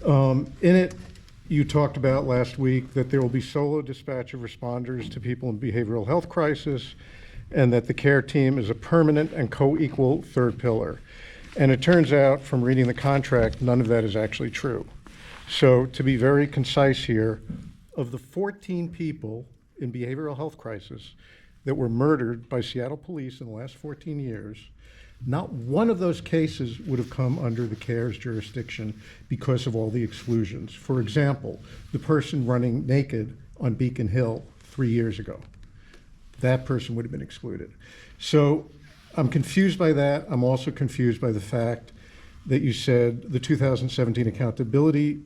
In it, you talked about last week that there will be solo dispatch of responders to people in behavioral health crisis, and that the care team is a permanent and co-equal third pillar. And it turns out from reading the contract, none of that is actually true. So to be very concise here, of the 14 people in behavioral health crisis that were murdered by Seattle police in the last 14 years, not one of those cases would have come under the CARES jurisdiction because of all the exclusions. For example, the person running naked on Beacon Hill 3 years ago, that person would have been excluded. So I'm confused by that. I'm also confused by the fact that you said the 2017 accountability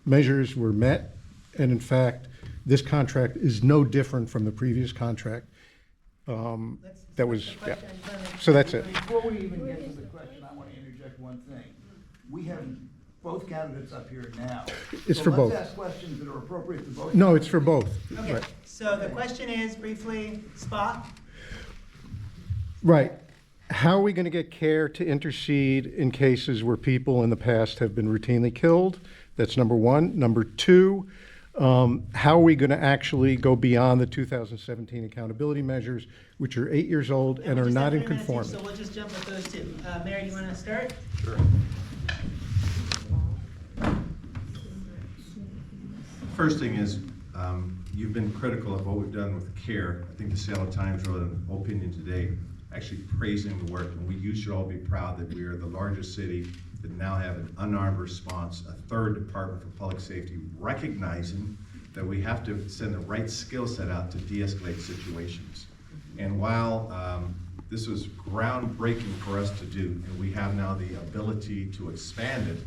measures were met, and in fact, this contract is no different from the previous contract. That was, yeah. So that's it. Before we even get to the question, I want to interject one thing. We have both candidates up here now. It's for both. Let's ask questions that are appropriate to both. No, it's for both. Okay, Right. so the question is briefly, SPOG? Right. How are we going to get CARE to intercede in cases where people in the past have been routinely killed? That's number one. Number two, how are we going to actually go beyond the 2017 accountability measures, which are 8 years old and are not in conformity? So we'll just jump with those two. Mary, do you want to start? Sure. First thing is, you've been critical of what we've done with CARE. I think the Seattle Times wrote an opinion today actually praising the work, and you should all be proud that we are the largest city that now have an unarmed response, a third department for public safety, recognizing that we have to send the right skill set out to de-escalate situations. And while this was groundbreaking for us to do, and we have now the ability to expand it,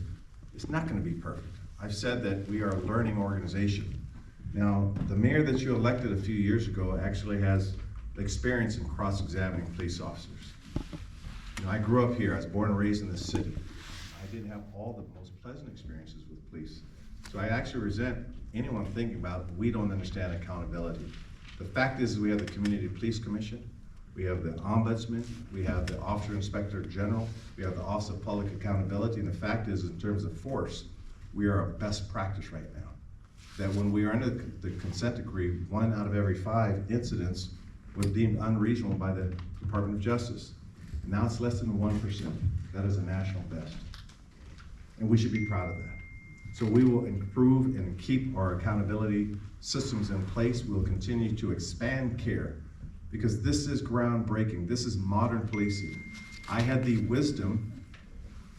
it's not going to be perfect. I've said that we are a learning organization. Now, the mayor that you elected a few years ago actually has experience in cross-examining police officers. You know, I grew up here. I was born and raised in this city. I didn't have all the most pleasant experiences with police. So I actually resent anyone thinking about we don't understand accountability. The fact is we have the Community Police Commission, we have the Ombudsman, we have the Officer Inspector General, we have the Office of Public Accountability, and the fact is, in terms of force, we are a best practice right now. That when we are under the consent decree, 1 out of every 5 incidents was deemed unreasonable by the Department of Justice. Now it's less than 1%. That is a national best. And we should be proud of that. So we will improve and keep our accountability systems in place. We'll continue to expand CARE because this is groundbreaking. This is modern policing. I had the wisdom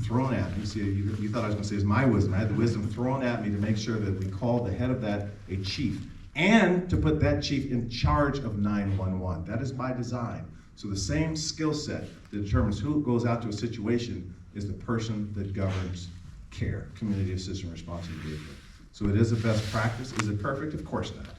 thrown at me. See, you thought I was going to say it's my wisdom. I had the wisdom thrown at me to make sure that we called the head of that a chief and to put that chief in charge of 911. That is by design. So the same skill set that determines who goes out to a situation is the person that governs CARE, Community Assistance Response and Engagement. So it is a best practice. Is it perfect? Of course not.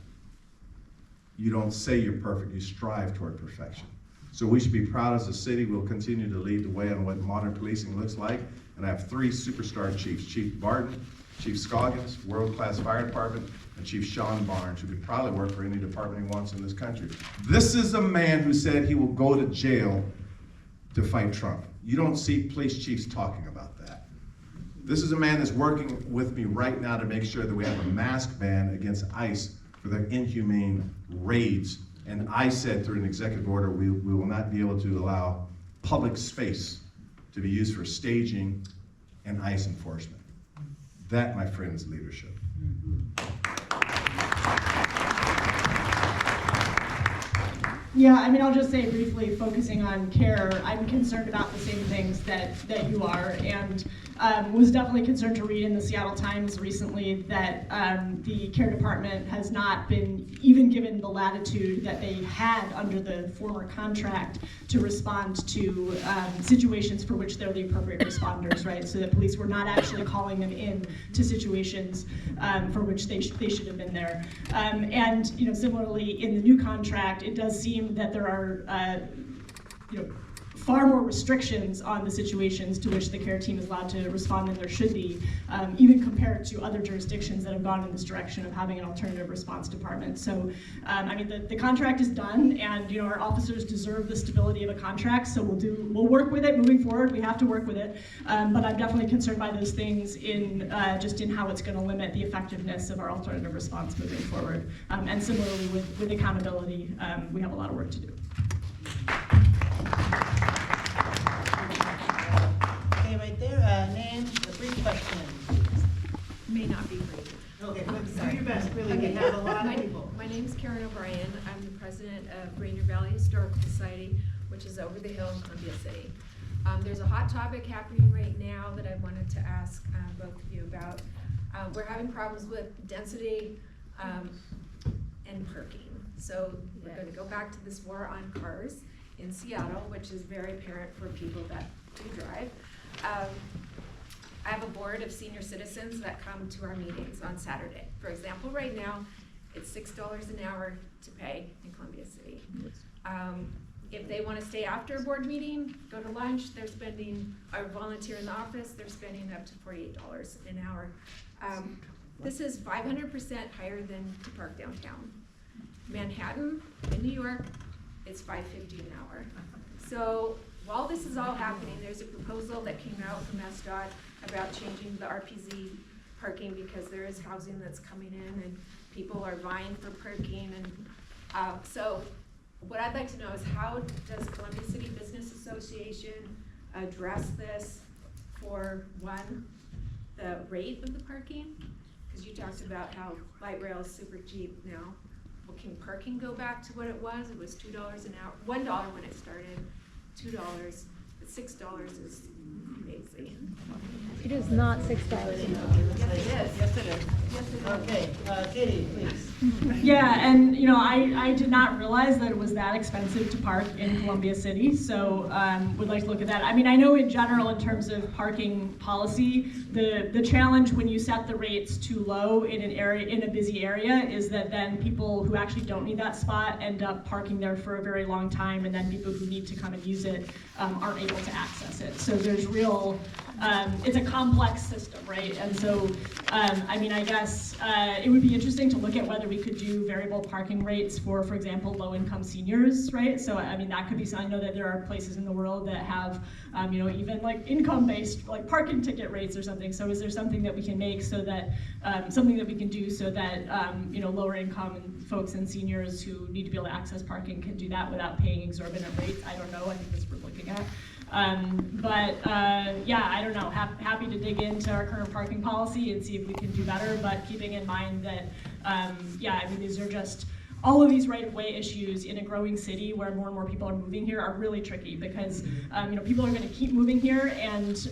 You don't say you're perfect, you strive toward perfection. So we should be proud as a city. We'll continue to lead the way on what modern policing looks like. And I have 3 superstar chiefs, Chief Barton, Chief Scoggins, world-class fire department, and Chief Sean Barnes, who could probably work for any department he wants in this country. This is a man who said he will go to jail to fight Trump. You don't see police chiefs talking about that. This is a man that's working with me right now to make sure that we have a mask ban against ICE for their inhumane raids. And I said through an executive order, we will not be able to allow public space to be used for staging and ICE enforcement. That, my friend, is leadership. Yeah, I mean, I'll just say briefly, focusing on CARE, I'm concerned about the same things that you are, and was definitely concerned to read in the Seattle Times recently that the CARE department has not been even given the latitude that they had under the former contract to respond to situations for which they're the appropriate responders, right? So that police were not actually calling them in to situations for which they should have been there. And similarly, in the new contract, it does seem that there are far more restrictions on the situations to which the care team is allowed to respond than there should be, even compared to other jurisdictions that have gone in this direction of having an alternative response department. So, I mean, the contract is done, and you know, our officers deserve the stability of a contract, so we'll work with it moving forward. We have to work with it, but I'm definitely concerned by those things in just in how it's going to limit the effectiveness of our alternative response moving forward. And similarly with accountability, we have a lot of work to do. Okay, right there, name, a brief question. May not be brief. Okay, do your best, really, we have a lot of people. My name's Karen O'Brien. I'm the president of Rainier Valley Historical Society, which is over the hill in Columbia City. There's a hot topic happening right now that I wanted to ask both of you about. We're having problems with density and parking. So we're going to go back to this war on cars in Seattle, which is very apparent for people that do drive. I have a board of senior citizens that come to our meetings on Saturday. For example, right now, it's $6 an hour to pay in Columbia City. If they want to stay after a board meeting, go to lunch, they're spending, or volunteer in the office, they're spending up to $48 an hour. This is 500% higher than to park downtown. Manhattan in New York, it's $5.50 an hour. So while this is all happening, there's a proposal that came out from SDOT about changing the RPZ parking because there is housing that's coming in and people are vying for parking. And so what I'd like to know is, how does Columbia City Business Association address this for, one, the rate of the parking? Because you talked about how light rail is super cheap now. Well, can parking go back to what it was? It was $2 an hour, $1 when it started, $2, but $6 is amazing. It is not $6 an hour. Yes, it is. Yes, it is. Yes, it is. Okay, Katie, please. Yeah, and you know, I did not realize that it was that expensive to park in Columbia City, so would like to look at that. I mean, I know in general, in terms of parking policy, the challenge when you set the rates too low in an area, in a busy area, is that then people who actually don't need that spot end up parking there for a very long time, and then people who need to kind of use it aren't able to access it. So there's real, it's a complex system, right? And so, I mean, I guess it would be interesting to look at whether we could do variable parking rates for example, low-income seniors, right? So, I mean, that could be something. I know that there are places in the world that have, you know, even like income-based, like parking ticket rates or something. So is there something that we can make so that, something that we can do so that, you know, lower income folks and seniors who need to be able to access parking can do that without paying exorbitant rates? I don't know. I think that's what we're looking at. Yeah, I don't know. Happy to dig into our current parking policy and see if we can do better, but keeping in mind that, yeah, I mean, these are just, all of these right-of-way issues in a growing city where more and more people are moving here are really tricky because, you know, people are going to keep moving here, and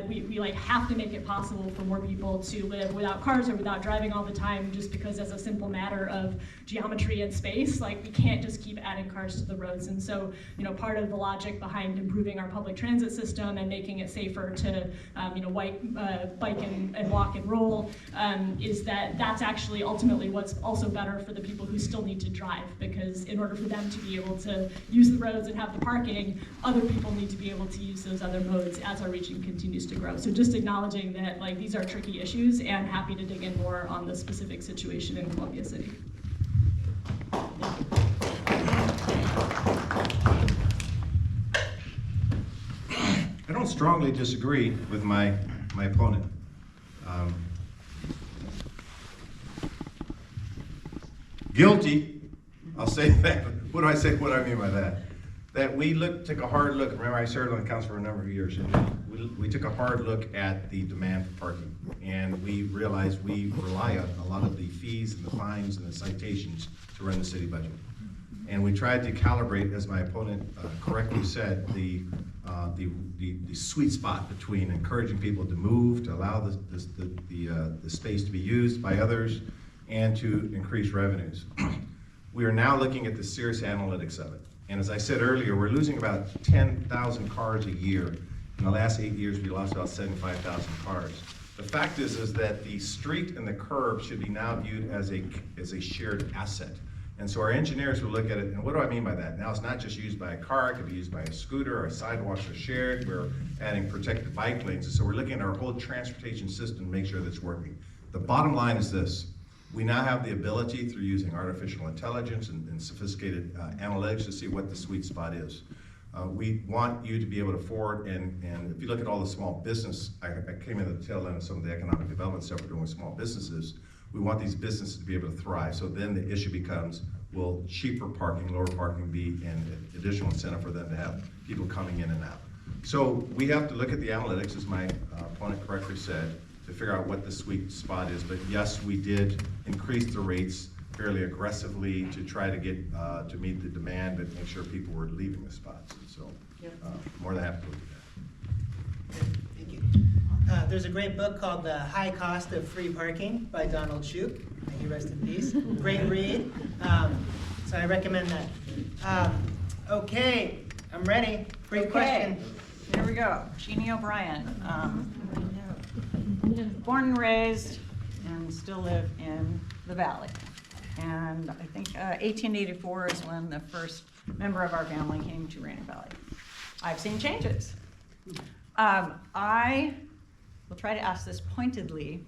we like have to make it possible for more people to live without cars or without driving all the time, just because as a simple matter of geometry and space, like we can't just keep adding cars to the roads. And so, you know, part of the logic behind improving our public transit system and making it safer to, you know, bike and walk and roll is that that's actually ultimately what's also better for the people who still need to drive, because in order for them to be able to use the roads and have the parking, other people need to be able to use those other modes as our region continues to grow. So just acknowledging that, like, these are tricky issues, and happy to dig in more on the specific situation in Columbia City. I don't strongly disagree with my opponent. Guilty, I'll say that. What do I say? What do I mean by that? That we took a hard look. Remember, I served on the council for a number of years, and we took a hard look at the demand for parking, and we realized we rely on a lot of the fees and the fines and the citations to run the city budget. And we tried to calibrate, as my opponent correctly said, the sweet spot between encouraging people to move, to allow the space to be used by others, and to increase revenues. We are now looking at the serious analytics of it. And as I said earlier, we're losing about 10,000 cars a year. In the last 8 years, we lost about 75,000 cars. The fact is that the street and the curb should be now viewed as a shared asset. And so our engineers will look at it, and what do I mean by that? Now, it's not just used by a car, it could be used by a scooter, or sidewalks are shared, we're adding protected bike lanes, and so we're looking at our whole transportation system to make sure that it's working. The bottom line is this: we now have the ability, through using artificial intelligence and sophisticated analytics, to see what the sweet spot is. We want you to be able to forward, and if you look at all the small business, I came in at the tail end of some of the economic development stuff we're doing with small businesses. We want these businesses to be able to thrive. So then the issue becomes, will cheaper parking, lower parking be an additional incentive for them to have people coming in and out? So we have to look at the analytics, as my opponent correctly said, to figure out what the sweet spot is. But yes, we did increase the rates fairly aggressively to try to get, to meet the demand, but make sure people were leaving the spots. And so, more than happy to look at that. Thank you. There's a great book called The High Cost of Free Parking by Donald Shoup. May he rest in peace. Great read. So I recommend that. Okay, I'm ready. Great question. Here we go. Jeannie O'Brien. Born and raised and still live in the Valley. And I think 1884 is when the first member of our family came to Rainier Valley. I've seen changes. I will try to ask this pointedly.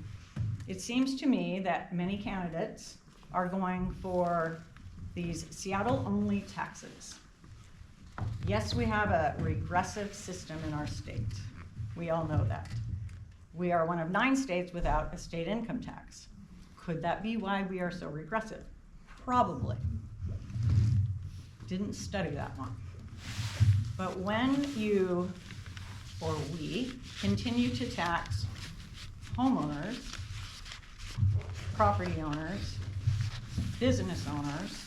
It seems to me that many candidates are going for these Seattle-only taxes. Yes, we have a regressive system in our state. We all know that. We are one of 9 states without a state income tax. Could that be why we are so regressive? Probably. Didn't study that one. But when you, or we, continue to tax homeowners, property owners, business owners,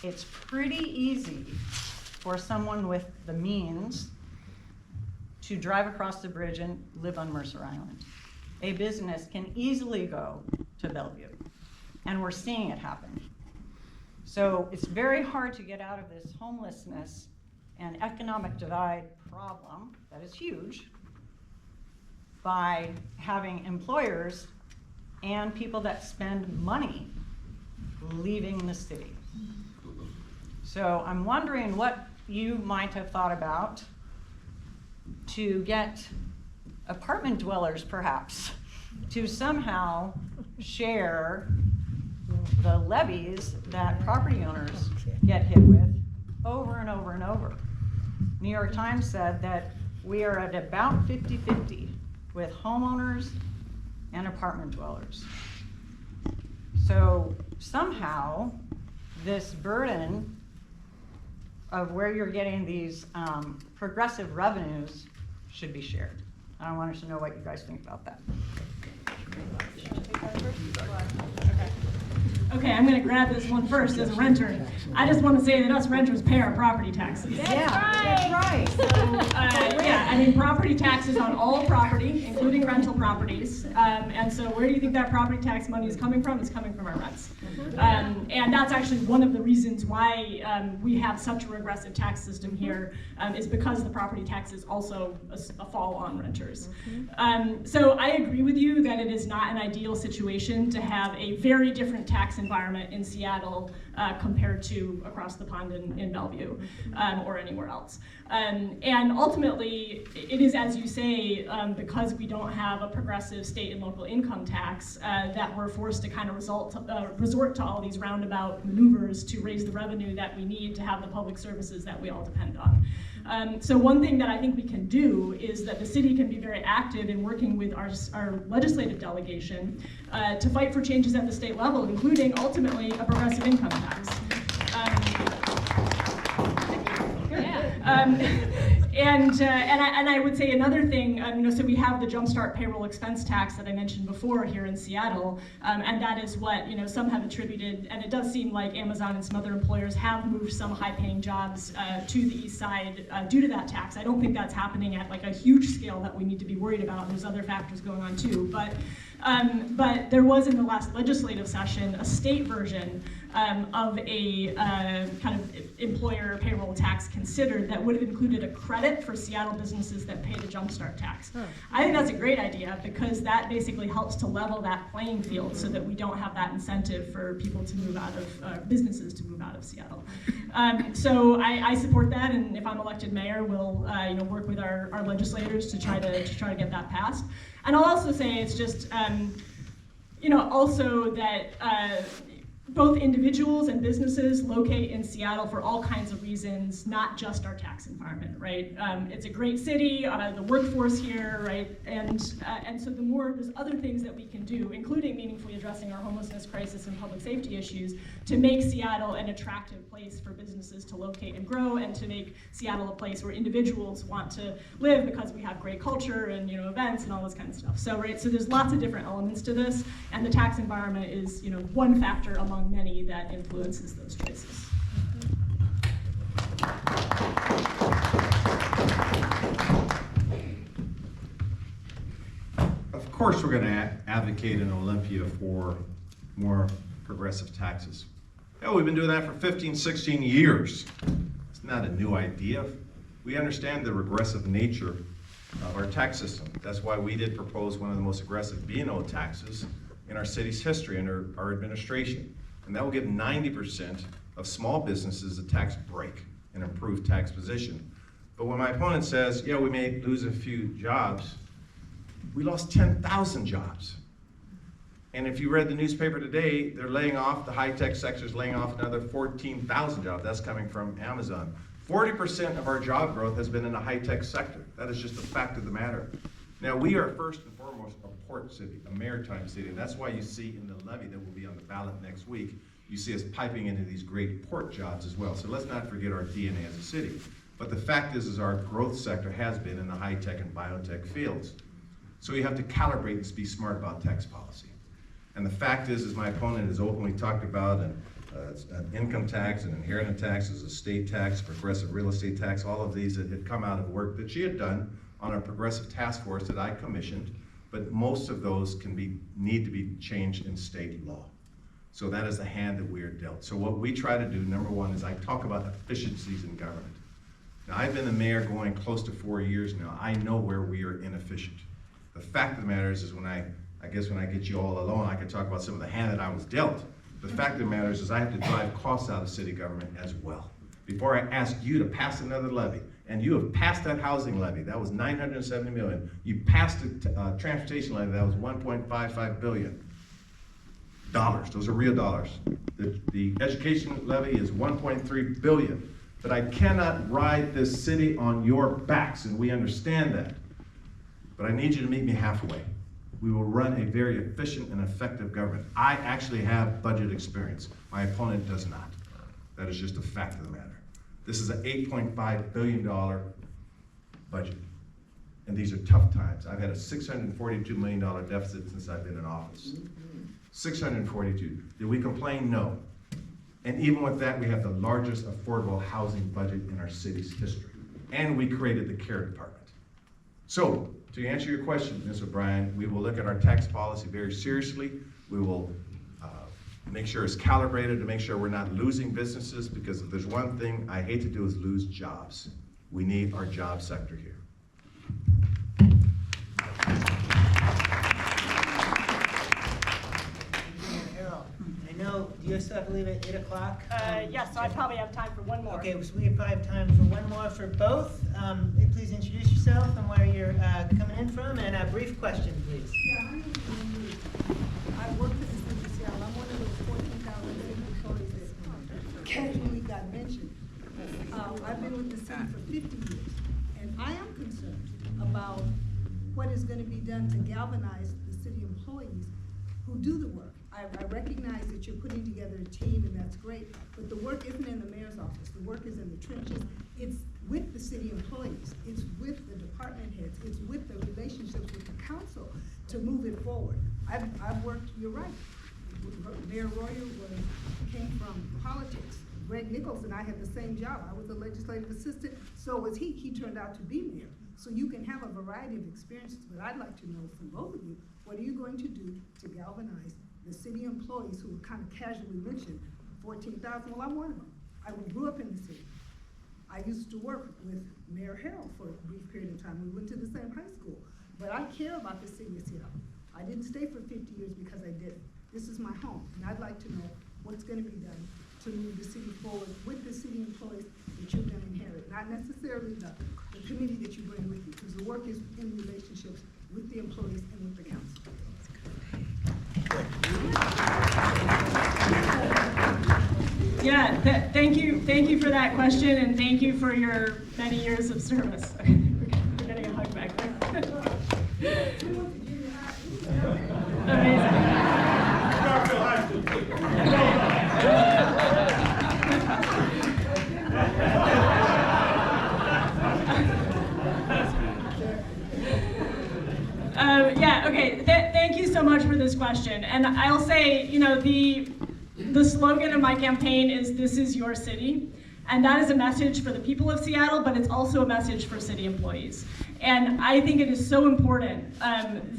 it's pretty easy for someone with the means to drive across the bridge and live on Mercer Island. A business can easily go to Bellevue, and we're seeing it happen. So it's very hard to get out of this homelessness and economic divide problem that is huge by having employers and people that spend money leaving the city. So I'm wondering what you might have thought about to get apartment dwellers, perhaps, to somehow share the levies that property owners get hit with over and over and over. New York Times said that we are at about 50-50 with homeowners and apartment dwellers. So somehow this burden of where you're getting these progressive revenues should be shared. I wanted to know what you guys think about that. Okay, I'm gonna grab this one first as a renter. I just want to say that us renters pay our property taxes. That's right. Yeah, I mean, property taxes on all property, including rental properties. And so where do you think that property tax money is coming from? It's coming from our rents. And that's actually one of the reasons why we have such a regressive tax system here, is because the property tax is also a fall on renters. So I agree with you that it is not an ideal situation to have a very different tax environment in Seattle compared to across the pond in Bellevue or anywhere else. And ultimately, it is, as you say, because we don't have a progressive state and local income tax that we're forced to kind of resort to all these roundabout maneuvers to raise the revenue that we need to have the public services that we all depend on. So one thing that I think we can do is that the city can be very active in working with our legislative delegation to fight for changes at the state level, including ultimately a progressive income tax. And I would say another thing, so we have the Jumpstart payroll expense tax that I mentioned before here in Seattle, and that is what, some have attributed, and it does seem like Amazon and some other employers have moved some high-paying jobs to the east side due to that tax. I don't think that's happening at like a huge scale that we need to be worried about. There's other factors going on too, but there was in the last legislative session a state version of a kind of employer payroll tax considered that would have included a credit for Seattle businesses that pay the jumpstart tax. I think that's a great idea because that basically helps to level that playing field so that we don't have that incentive for people to move out of, businesses to move out of Seattle. So I support that, and if I'm elected mayor, we'll work with our legislators to try to get that passed. And I'll also say it's just also that both individuals and businesses locate in Seattle for all kinds of reasons, not just our tax environment, right? It's a great city, the workforce here, right? And so the more, there's other things that we can do, including meaningfully addressing our homelessness crisis and public safety issues, to make Seattle an attractive place for businesses to locate and grow, and to make Seattle a place where individuals want to live because we have great culture and events and all this kind of stuff. So so there's lots of different elements to this, and the tax environment is one factor among many that influences those choices. Of course, we're going to advocate in Olympia for more progressive taxes. Hell, we've been doing that for 15, 16 years. It's not a new idea. We understand the regressive nature of our tax system. That's why we did propose one of the most aggressive B&O taxes in our city's history under our administration. And that will give 90% of small businesses a tax break, an improved tax position. But when my opponent says, we may lose a few jobs, we lost 10,000 jobs. And if you read the newspaper today, they're laying off, the high-tech sector is laying off another 14,000 jobs. That's coming from Amazon. 40% of our job growth has been in the high-tech sector. That is just a fact of the matter. Now, we are first and foremost a port city, a maritime city, and that's why you see in the levy that will be on the ballot next week, you see us piping into these great port jobs as well. So let's not forget our DNA as a city. But the fact is our growth sector has been in the high-tech and biotech fields. So you have to calibrate and be smart about tax policy. And the fact is, as my opponent has openly talked about, an income tax, an inheritance tax, a estate tax, progressive real estate tax, all of these that had come out of work that she had done on a progressive task force that I commissioned, but most of those need to be changed in state law. So that is the hand that we are dealt. So what we try to do, number one, is I talk about efficiencies in government. Now, I've been the mayor going close to 4 years now. I know where we are inefficient. The fact of the matter is when I guess when I get you all alone, I can talk about some of the hand that I was dealt. The fact of the matter is I have to drive costs out of city government as well. Before I ask you to pass another levy, and you have passed that housing levy, that was $970 million. You passed the transportation levy, that was $1.55 billion. Those are real dollars. The education levy is $1.3 billion. But I cannot ride this city on your backs, and we understand that. But I need you to meet me halfway. We will run a very efficient and effective government. I actually have budget experience. My opponent does not. That is just a fact of the matter. This is an $8.5 billion budget. And these are tough times. I've had a $642 million deficit since I've been in office. 642. Did we complain? No. And even with that, we have the largest affordable housing budget in our city's history. And we created the care department. So, to answer your question, Ms. O'Brien, we will look at our tax policy very seriously. We will make sure it's calibrated to make sure we're not losing businesses, because if there's one thing I hate to do is lose jobs. We need our job sector here. Harrell, I know, do you still have to leave at 8 o'clock? Yes, so I probably have time for one more. Okay, so we probably have time for one more for both. Please introduce yourself and where you're coming in from, and a brief question, please. Yeah, my name is Wendy. I work for the city of Seattle. I'm one of those 14,000 employees that casually got mentioned. I've been with the city for 50 years, and I am concerned about what is going to be done to galvanize the city employees who do the work. I recognize that you're putting together a team, and that's great, but the work isn't in the mayor's office. The work is in the trenches. It's with the city employees. It's with the department heads. It's with the relationships with the council to move it forward. I've worked, you're right. Mayor Royer came from politics. Greg Nichols and I had the same job. I was a legislative assistant, so was he. He turned out to be mayor. So you can have a variety of experiences, but I'd like to know from both of you, what are you going to do to galvanize the city employees who were kind of casually mentioned 14,000, well, I'm one of them. I grew up in the city. I used to work with Mayor Harrell for a brief period of time. We went to the same high school. But I care about the city of Seattle. I didn't stay for 50 years because I didn't. This is my home, and I'd like to know what's gonna be done to move the city forward with the city employees that you're gonna inherit. Not necessarily the committee that you bring with you, because the work is in relationships with the employees and with the council. Yeah, thank you for that question, and thank you for your many years of service. We're getting a hug back there. Amazing. Yeah, okay, thank you so much for this question. And I'll say, you know, the slogan of my campaign is "This is your city." And that is a message for the people of Seattle, but it's also a message for city employees. And I think it is so important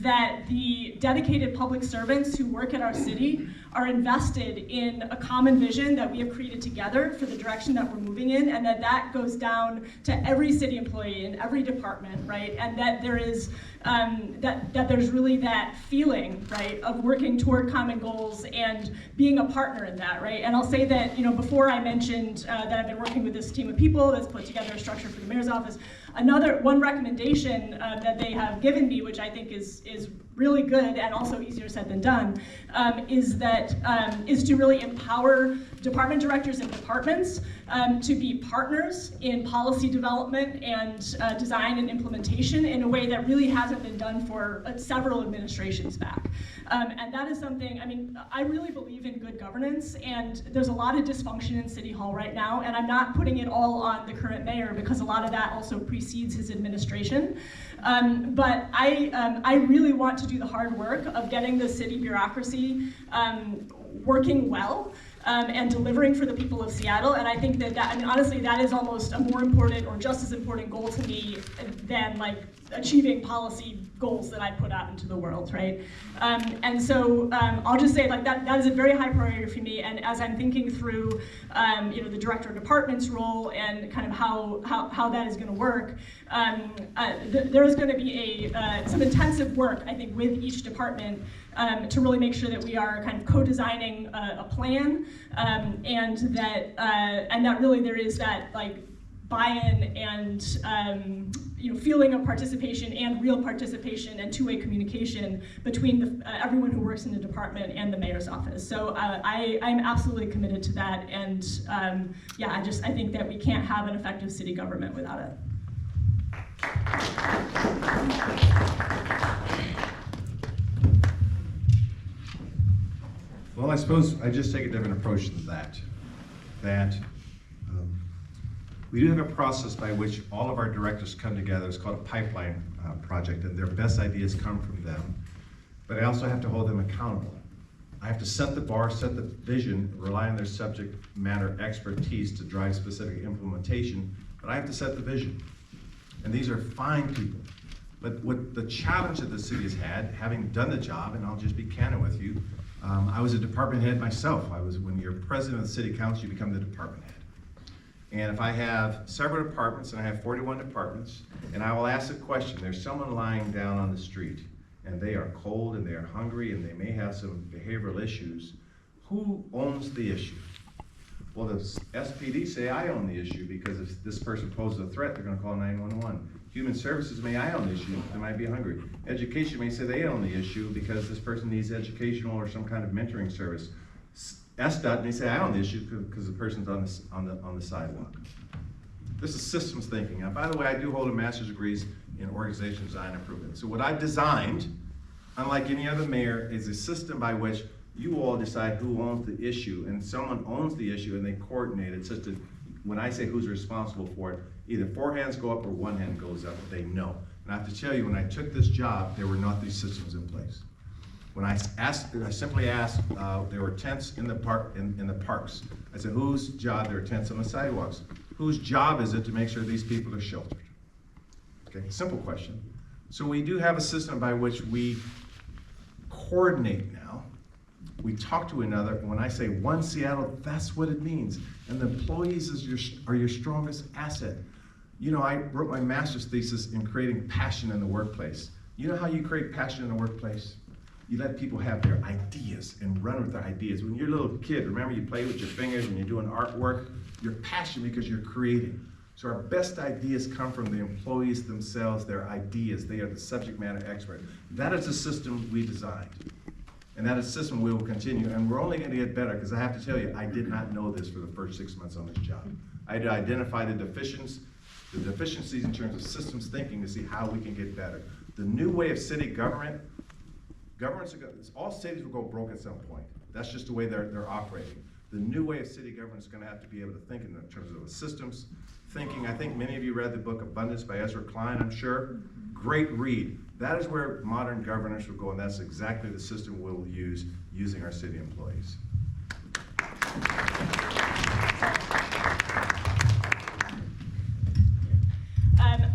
that the dedicated public servants who work at our city are invested in a common vision that we have created together for the direction that we're moving in, and that goes down to every city employee in every department, right? And that there is that there's really that feeling, right, of working toward common goals and being a partner in that, right? And I'll say that, you know, before I mentioned that I've been working with this team of people that's put together a structure for the mayor's office. One recommendation that they have given me, which I think is really good and also easier said than done, is to really empower department directors and departments to be partners in policy development and design and implementation in a way that really hasn't been done for several administrations back. And that is something, I mean, I really believe in good governance, and there's a lot of dysfunction in City Hall right now, and I'm not putting it all on the current mayor because a lot of that also precedes his administration. But I really want to do the hard work of getting the city bureaucracy working well. And delivering for the people of Seattle, and I think that I mean, honestly, that is almost a more important or just as important goal to me than like achieving policy goals that I put out into the world, right? And so I'll just say like that is a very high priority for me, and as I'm thinking through you know, the director of department's role and kind of how that is going to work, there is going to be some intensive work, I think, with each department to really make sure that we are kind of co-designing a plan, and that really there is that like buy-in and you know, feeling of participation and real participation and two-way communication between everyone who works in the department and the mayor's office. So I'm absolutely committed to that, and yeah, I think that we can't have an effective city government without it. Well, I suppose I just take a different approach to that. We do have a process by which all of our directors come together. It's called a pipeline project, and their best ideas come from them. But I also have to hold them accountable. I have to set the bar, set the vision, rely on their subject matter expertise to drive specific implementation, but I have to set the vision. And these are fine people. But what the challenge that the city has had, having done the job, and I'll just be candid with you, I was a department head myself. When you're president of the city council, you become the department head. And if I have several departments, and I have 41 departments, and I will ask a question, there's someone lying down on the street, and they are cold, and they are hungry, and they may have some behavioral issues, who owns the issue? Well, the SPD say I own the issue, because if this person poses a threat, they're gonna call 911. Human Services may I own the issue, they might be hungry. Education may say they own the issue because this person needs educational or some kind of mentoring service. SDOT may say I own the issue because the person's on the sidewalk. This is systems thinking. And by the way, I do hold a master's degrees in organizational design improvement. So what I've designed, unlike any other mayor, is a system by which you all decide who owns the issue, and someone owns the issue and they coordinate it such that when I say who's responsible for it, either 4 hands go up or 1 hand goes up, they know. And I have to tell you, when I took this job, there were not these systems in place. When I simply asked, there were tents in the parks. I said, whose job? There are tents on the sidewalks. Whose job is it to make sure these people are sheltered? Okay, simple question. So we do have a system by which we coordinate now, we talk to another, and when I say One Seattle, that's what it means. And the employees are your strongest asset. You know, I wrote my master's thesis in creating passion in the workplace. You know how you create passion in the workplace? You let people have their ideas and run with their ideas. When you're a little kid, remember you play with your fingers when you're doing artwork? You're passionate because you're creating. So our best ideas come from the employees themselves, their ideas. They are the subject matter expert. That is the system we designed. And that is a system we will continue. And we're only going to get better, because I have to tell you, I did not know this for the first 6 months on this job. I had to identify the deficiencies in terms of systems thinking to see how we can get better. The new way of city governments are going, all cities will go broke at some point. That's just the way they're operating. The new way of city government is going to have to be able to think in terms of systems thinking. I think many of you read the book Abundance by Ezra Klein, I'm sure. Great read. That is where modern governance will go, and that's exactly the system we'll use using our city employees.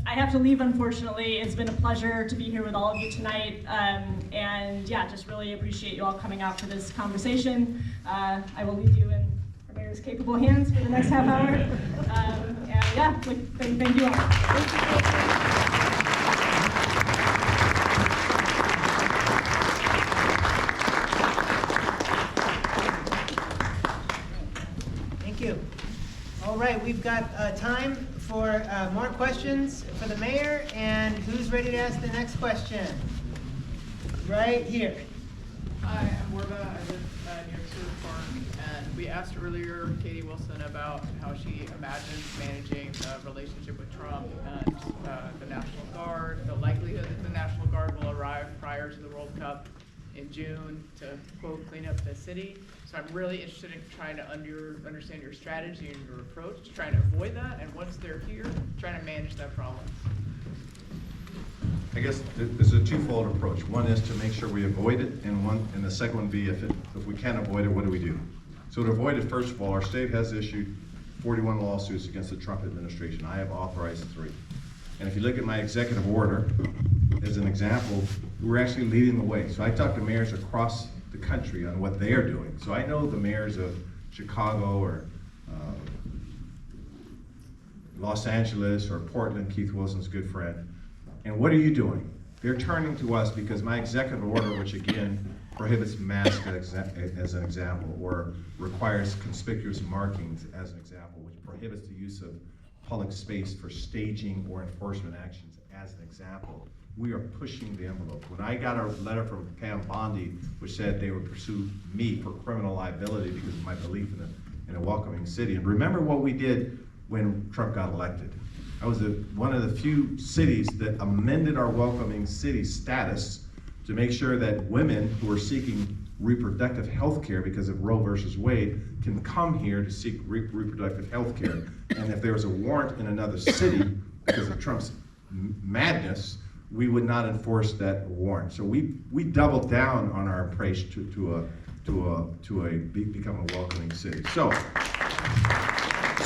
I have to leave, unfortunately. It's been a pleasure to be here with all of you tonight. And yeah, just really appreciate you all coming out for this conversation. I will leave you in our mayor's capable hands for the next half hour. And yeah, thank you all. Thank you. All right, we've got time for more questions for the mayor, and who's ready to ask the next question? Right here. Hi, I'm Warba. I live near Stewart Park, and we asked earlier Katie Wilson about how she imagines managing the relationship with Trump and the National Guard, the likelihood that the National Guard will arrive prior to the World Cup in June to, quote, clean up the city. So I'm really interested in trying to understand your strategy and your approach to trying to avoid that, and once they're here, trying to manage that problem. I guess there's a twofold approach. One is to make sure we avoid it, and the second one would be if we can't avoid it, what do we do? So to avoid it, first of all, our state has issued 41 lawsuits against the Trump administration. I have authorized 3. And if you look at my executive order, as an example, we're actually leading the way. So I talk to mayors across the country on what they are doing. So I know the mayors of Chicago or Los Angeles or Portland, Keith Wilson's good friend. And what are you doing? They're turning to us because my executive order, which again prohibits masks as an example, or requires conspicuous markings as an example, which prohibits the use of public space for staging or enforcement actions as an example. We are pushing the envelope. When I got a letter from Pam Bondi, which said they would pursue me for criminal liability because of my belief in a welcoming city. And remember what we did when Trump got elected. I was one of the few cities that amended our welcoming city status to make sure that women who are seeking reproductive health care because of Roe versus Wade can come here to seek reproductive health care. And if there was a warrant in another city because of Trump's madness, we would not enforce that warrant. So we doubled down on our approach to become a welcoming city. So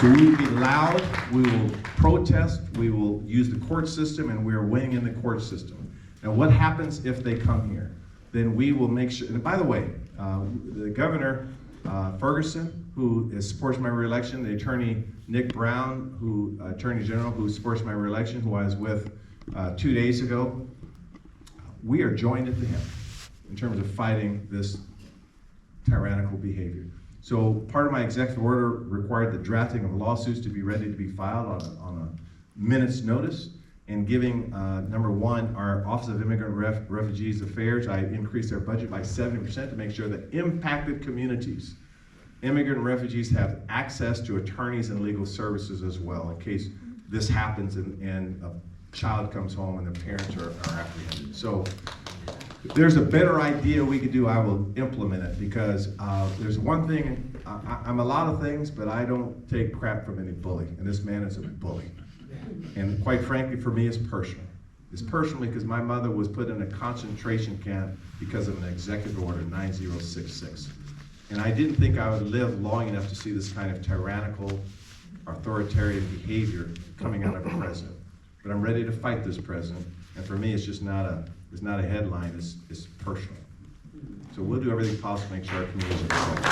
we will be loud, we will protest, we will use the court system, and we are winning in the court system. And what happens if they come here? Then we will make sure, and by the way, the governor, Ferguson, who supports my reelection, the attorney Nick Brown, Attorney General, who supports my reelection, who I was with 2 days ago, we are joined at the hip in terms of fighting this tyrannical behavior. So part of my executive order required the drafting of lawsuits to be ready to be filed on a minute's notice, and giving, number one, our Office of Immigrant Refugees Affairs, I increased their budget by 70% to make sure that impacted communities, immigrant refugees, have access to attorneys and legal services as well in case this happens and a child comes home and their parents are apprehended. So if there's a better idea we could do, I will implement it, because there's one thing, I'm a lot of things, but I don't take crap from any bully, and this man is a bully. And quite frankly, for me, it's personal. It's personal because my mother was put in a concentration camp because of an executive order 9066. And I didn't think I would live long enough to see this kind of tyrannical, authoritarian behavior coming out of a president. But I'm ready to fight this president, and for me, it's just not a headline, it's personal. So we'll do everything possible to make sure our communities are protected.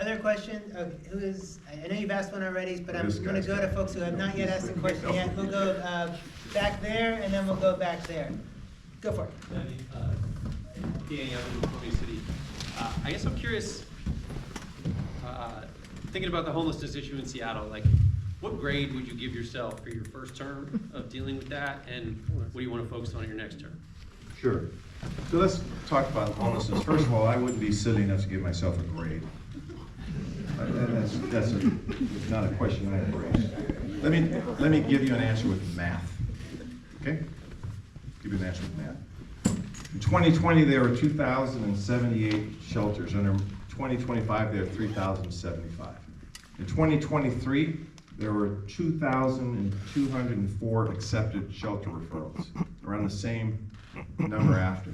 Other question, who is, I know you've asked one already, but I'm This gonna guy's go to got it. folks who have not yet asked a question yet. We'll go back there, and then we'll go back there. Go for it. Danny, I'm in Columbia City. I guess I'm curious, thinking about the homelessness issue in Seattle, like, what grade would you give yourself for your first term of dealing with that, and what do you want to focus on in your next term? Sure. So let's talk about homelessness. First of all, I wouldn't be silly enough to give myself a grade. That's not a question I embrace. Let me give you an answer with math. Okay? Give you an answer with math. In 2020, there were 2,078 shelters. Under 2025, there are 3,075. In 2023, there were 2,204 accepted shelter referrals, around the same number after.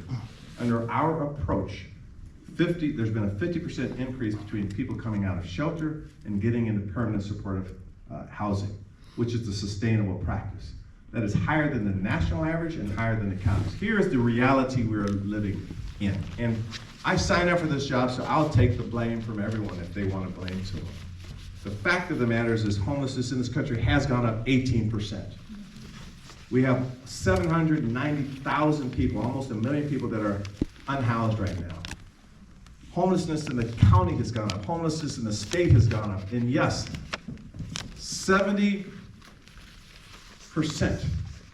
Under our approach, there's been a 50% increase between people coming out of shelter and getting into permanent supportive housing, which is the sustainable practice. That is higher than the national average and higher than the counties. Here is the reality we're living in. And I signed up for this job, so I'll take the blame from everyone if they want to blame someone. The fact of the matter is homelessness in this country has gone up 18%. We have 790,000 people, almost 1 million people that are unhoused right now. Homelessness in the county has gone up. Homelessness in the state has gone up. And yes, 70%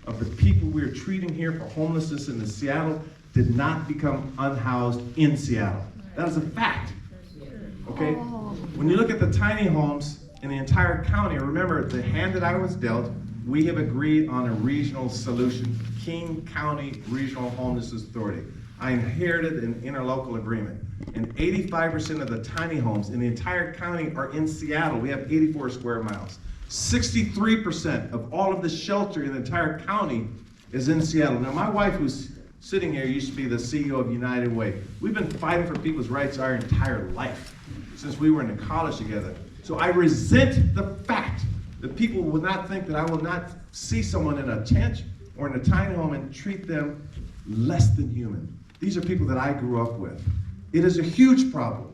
of the people we are treating here for homelessness in Seattle did not become unhoused in Seattle. That is a fact. Okay? When you look at the tiny homes in the entire county, remember the hand that I was dealt, we have agreed on a regional solution, King County Regional Homelessness Authority. I inherited an interlocal agreement, and 85% of the tiny homes in the entire county are in Seattle. We have 84 square miles. 63% of all of the shelter in the entire county is in Seattle. Now, my wife, who's sitting here, used to be the CEO of United Way. We've been fighting for people's rights our entire life, since we were in college together. So I resent the fact that people will not think that I will not see someone in a tent or in a tiny home and treat them less than human. These are people that I grew up with. It is a huge problem.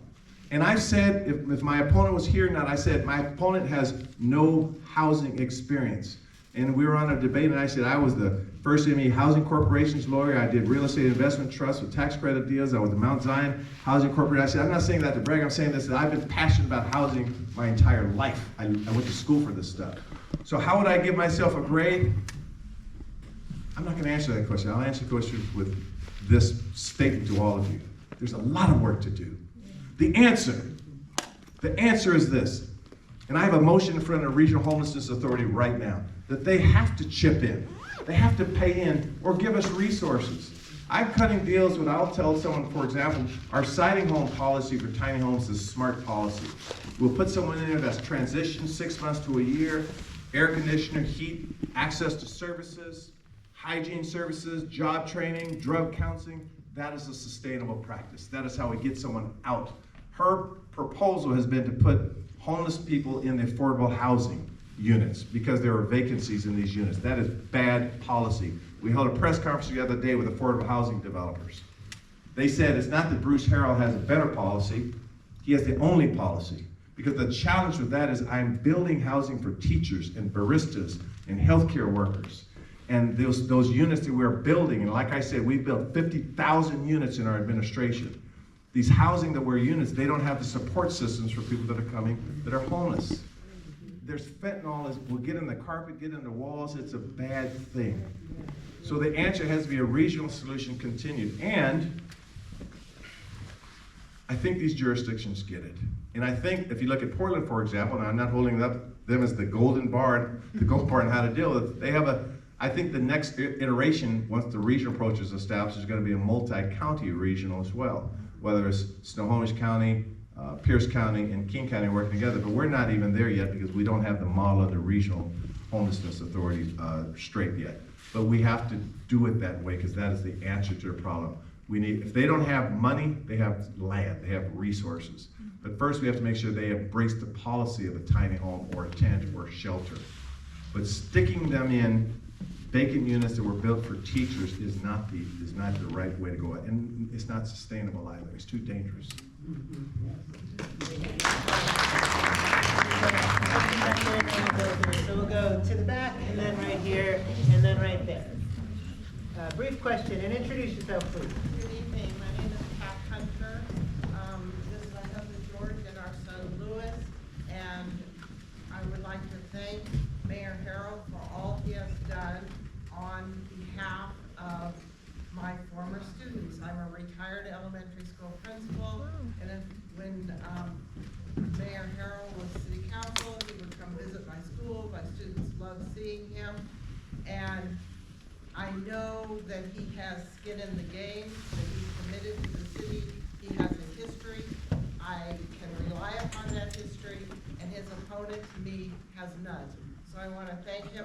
And I said, if my opponent was here or not, I said, my opponent has no housing experience. And we were on a debate, and I said, I was the first ME Housing Corporation's lawyer. I did real estate investment trusts with tax credit deals. I was the Mount Zion Housing Corporation. I said, I'm not saying that to brag. I'm saying this, that I've been passionate about housing my entire life. I went to school for this stuff. So how would I give myself a grade? I'm not going to answer that question. I'll answer the question with this statement to all of you. There's a lot of work to do. The answer is this, and I have a motion in front of the Regional Homelessness Authority right now, that they have to chip in. They have to pay in or give us resources. I'm cutting deals when I'll tell someone, for example, our siting home policy for tiny homes is smart policy. We'll put someone in there that's transitioned 6 months to a year, air conditioner, heat, access to services, hygiene services, job training, drug counseling. That is a sustainable practice. That is how we get someone out. Her proposal has been to put homeless people in the affordable housing units because there are vacancies in these units. That is bad policy. We held a press conference the other day with affordable housing developers. They said it's not that Bruce Harrell has a better policy, he has the only policy. Because the challenge with that is I'm building housing for teachers and baristas and healthcare workers. And those units that we're building, and like I said, we built 50,000 units in our administration. These housing that we're units, they don't have the support systems for people that are coming that are homeless. There's fentanyl, will get in the carpet, get in the walls, it's a bad thing. So the answer has to be a regional solution continued. And I think these jurisdictions get it. And I think if you look at Portland, for example, and I'm not holding them as the gold bar on how to deal with it, they have I think the next iteration, once the regional approach is established, is going to be a multi-county regional as well. Whether it's Snohomish County, Pierce County, and King County working together, but we're not even there yet because we don't have the model of the Regional Homelessness Authority straight yet. But we have to do it that way because that is the answer to the problem. If they don't have money, they have land, they have resources. But first we have to make sure they embrace the policy of a tiny home or a tent or a shelter. But sticking them in vacant units that were built for teachers is not the right way to go. And it's not sustainable either. It's too dangerous. So we'll go to the back, and then right here, and then right there. Brief question, and introduce yourself, please. Good evening, my name is Pat Hunter. This is my husband George and our son Louis, and I would like to thank Mayor Harrell for all he has done on behalf of my former students. I'm a retired elementary school principal, and when Mayor Harrell was city council, he would come visit my school. My students loved seeing him, and I know that he has skin in the game, that he's committed to the city. He has a history. I can rely upon that history, and his opponent, to me, has none. So I want to thank him